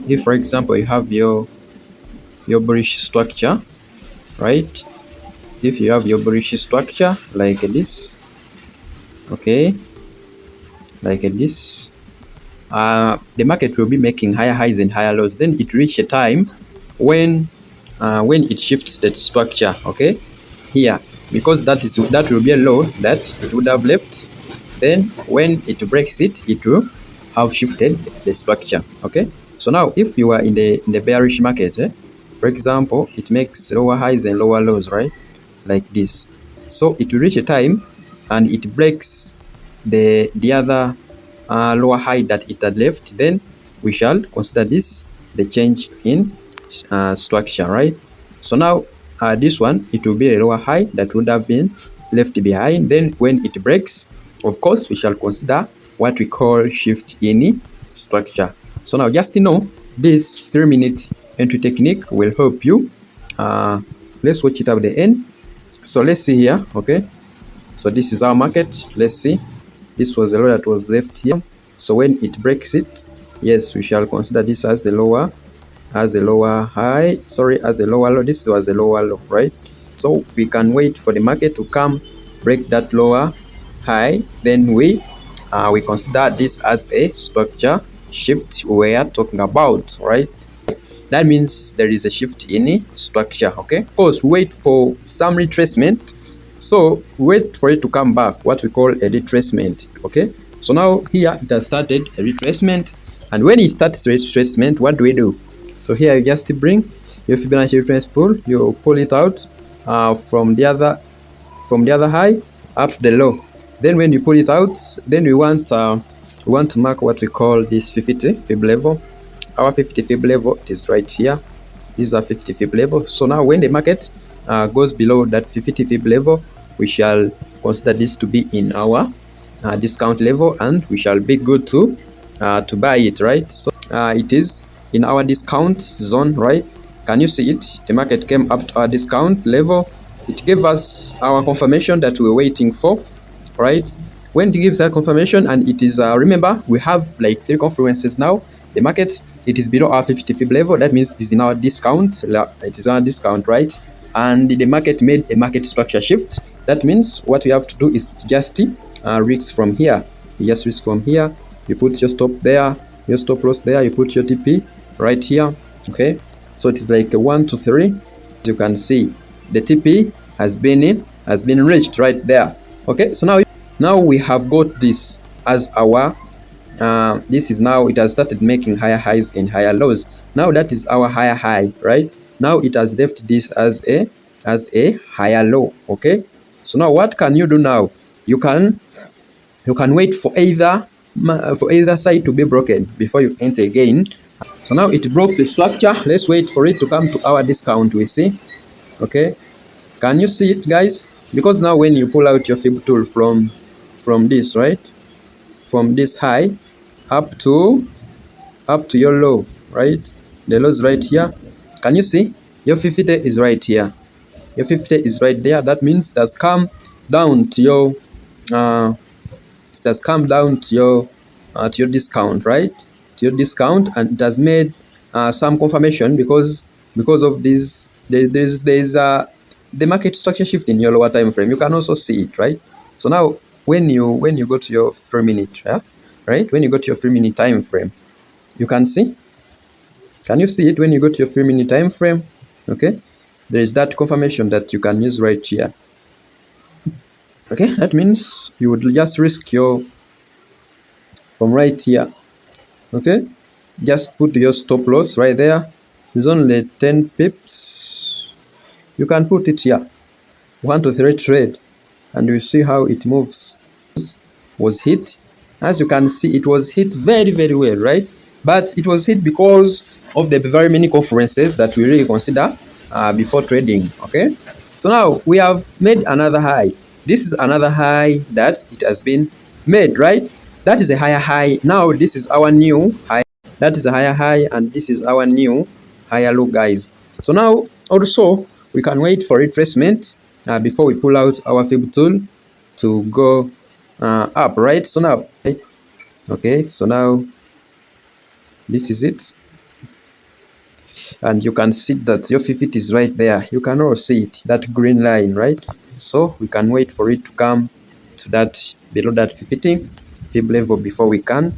if for example you have your bullish structure, right? If you have your bullish structure like this, okay, like this, the market will be making higher highs and higher lows. Then it reach a time when it shifts that structure, okay, here, because that will be a low that it would have left. Then when it breaks it, it will have shifted the structure, okay. So now if you are in the bearish market, for example, it makes lower highs and lower lows, right, like this. So it will reach a time and it breaks the other lower high that it had left. Then we shall consider this the change in structure, right? So now this one, it will be a lower high that would have been left behind. Then when it breaks, of course, we shall consider what we call shift in structure. So now just to know, this 3-minute entry technique will help you. Let's watch it at the end. So let's see here, okay. So this is our market. Let's see, this was a low that was left here. So when it breaks it, yes, we shall consider this as a lower high, sorry, as a lower low. This was a lower low, right? So we can wait for the market to come break that lower high. Then we consider this as a structure shift we are talking about, right? That means there is a shift in structure, okay. Of course, wait for some retracement. So wait for it to come back, what we call a retracement, okay. So now here it has started a retracement, and when it starts retracement, what do we do? So here you just bring your Fibonacci retracement pull, you pull it out from the other high up to the low. Then when you pull it out, then we want to mark what we call this 50 fib level. Our 50 fib level, it is right here. These are 50 fib level. So now when the market goes below that 50 fib level, we shall consider this to be in our discount level, and we shall be good to buy it, right? So it is in our discount zone, right? Can you see it? The market came up to our discount level. It gave us our confirmation that we were waiting for, right? When it gives that confirmation, and it is remember, we have like 3 confluences now. The market, it is below our 50 fib level. That means it is in our discount. It is our discount, right? And the market made a market structure shift. That means what we have to do is just reach from here. You just reach from here. You put your stop there, your stop loss there. You put your TP right here. Okay. So it is like a 1, 2, 3. As you can see, the TP has been reached right there. Okay. So now we have got this as our this is now, it has started making higher highs and higher lows. Now that is our higher high, right? Now it has left this as a higher low, okay. So now what can you do now? You can wait for either side to be broken before you enter again. So now it broke the structure. Let's wait for it to come to our discount, we see, okay. Can you see it, guys? Because now when you pull out your fib tool from this, right, from this high up to your low, right, the low is right here. Can you see your 50 is right here, your 50 is right there? That means that's come down to your to your discount, right, to your discount, and it has made some confirmation because of this. There's the market structure shift in your lower time frame. You can also see it, right? So now when you go to your 3-minute, right, when you go to your 3-minute time frame, you can see, can you see it? When you go to your 3-minute time frame, okay, there is that confirmation that you can use right here, okay. That means you would just risk your from right here, okay. Just put your stop loss right there. It's only 10 pips. You can put it here, 1 to 3 trade, and you see how it moves. Was hit, as you can see, it was hit very, very well, right? But it was hit because of the very many conferences that we really consider before trading, okay. So now we have made another high. This is another high that it has been made, right? That is a higher high. Now this is our new high. That is a higher high, and this is our new higher low, guys. So now also we can wait for retracement before we pull out our fib tool to go up, right? So now, okay, so now this is it. and you can see that your 50 is right there. You can all see it, that green line, right? So we can wait for it to come to that below that 50 fib level before we can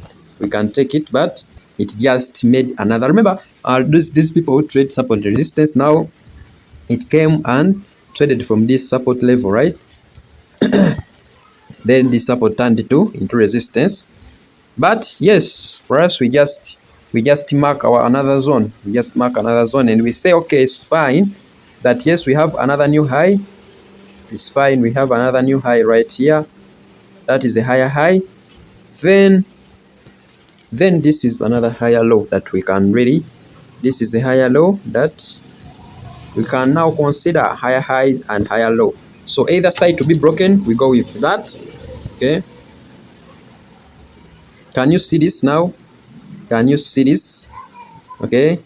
take it. But it just made another. Remember, these people who trade support resistance, now it came and traded from this support level, right? Then this support turned into resistance. But yes, for us, we just mark our another zone. We just mark another zone and we say, okay, it's fine. That yes, we have another new high. It's fine. We have another new high right here. That is a higher high. Then this is another higher low that we can really. This is a higher low that we can now consider higher high and higher low. So either side to be broken, we go with that. Okay. Can you see this now? Can you see this? Okay.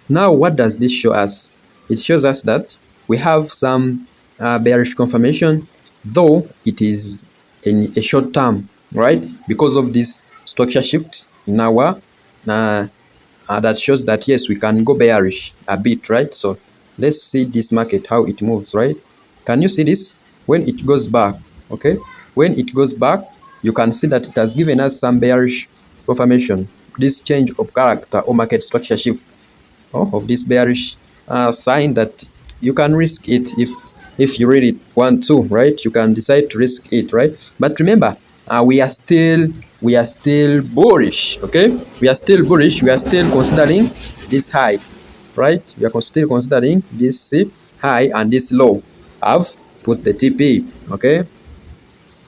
Now, what does this show us? It shows us that we have some bearish confirmation, though it is in a short term, right? Because of this structure shift in our that shows that yes, we can go bearish a bit, right? So let's see this market, how it moves, right? Can you see this? When it goes back, okay? When it goes back, you can see that it has given us some bearish confirmation. This change of character or market structure shift of this bearish sign, that you can risk it if you really want to, right? You can decide to risk it, right? But remember, we are still bullish. Okay, we are still bullish. We are still considering this high, right? We are still considering this high and this low. I've put the TP. Okay,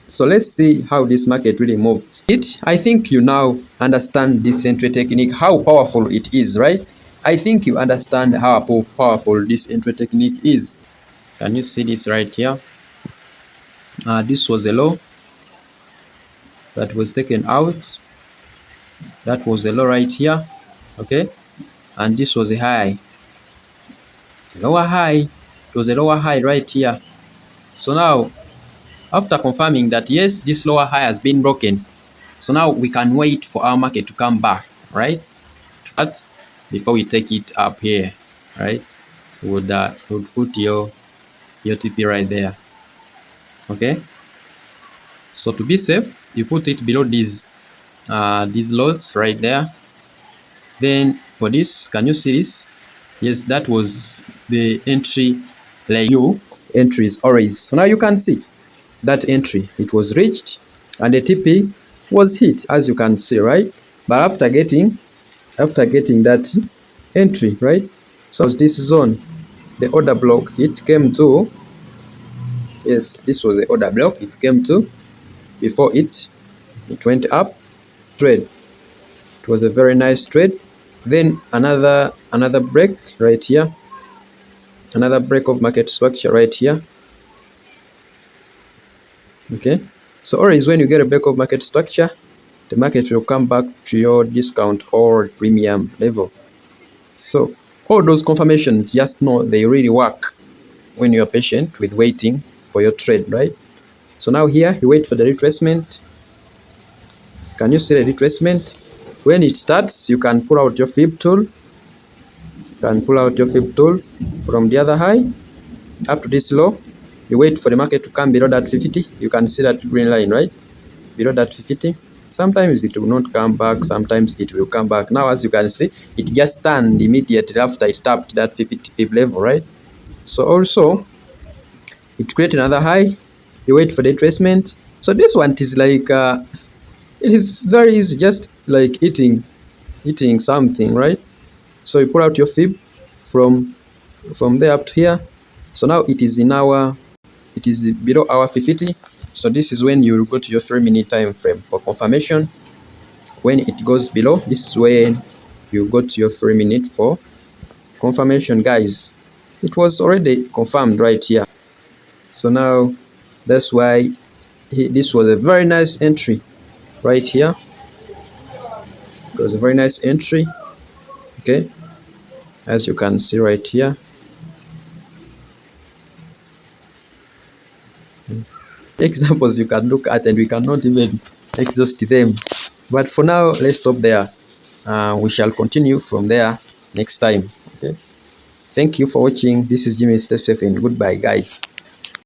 so let's see how this market really moved. I think you now understand this entry technique, how powerful it is, right? I think you understand how powerful this entry technique is. Can you see this right here? This was a low that was taken out. That was a low right here. Okay, and this was a high, lower high. It was a lower high right here. So now, after confirming that yes, this lower high has been broken, so now we can wait for our market to come back, right? But before we take it up here, right, would put your TP right there. Okay, so to be safe, you put it below these lows right there. Then for this, can you see this? Yes, that was the entry, like you entries always. So now you can see that entry, it was reached and the TP was hit, as you can see, right? But after getting that entry, right, so this zone, the order block it came to, yes, this was the order block it came to before it went up trade. It was a very nice trade. Then another break right here, another break of market structure right here. Okay, so always when you get a break of market structure, the market will come back to your discount or premium level. So all those confirmations, just know they really work when you are patient with waiting for your trade, right? So now here you wait for the retracement. Can you see the retracement? When it starts, you can pull out your fib tool. From the other high up to this low. You wait for the market to come below that 50. You can see that green line, right? Below that 50. Sometimes it will not come back, sometimes it will come back. Now, as you can see, it just turned immediately after it tapped that 50 fib level, right? So also, it creates another high. You wait for the retracement. So this one is like, it is very easy, just like eating something, right? So you pull out your fib from there up to here. So now it is below our 50. So this is when you go to your 3-minute time frame for confirmation. When it goes below, this is when you go to your 3-minute for confirmation, guys. It was already confirmed right here. So now that's why this was a very nice entry right here. It was a very nice entry. Okay, as you can see right here. Examples you can look at, and we cannot even exhaust them. But for now, let's stop there. We shall continue from there next time. Okay, thank you for watching. This is Jimmy. Stay safe and goodbye, guys.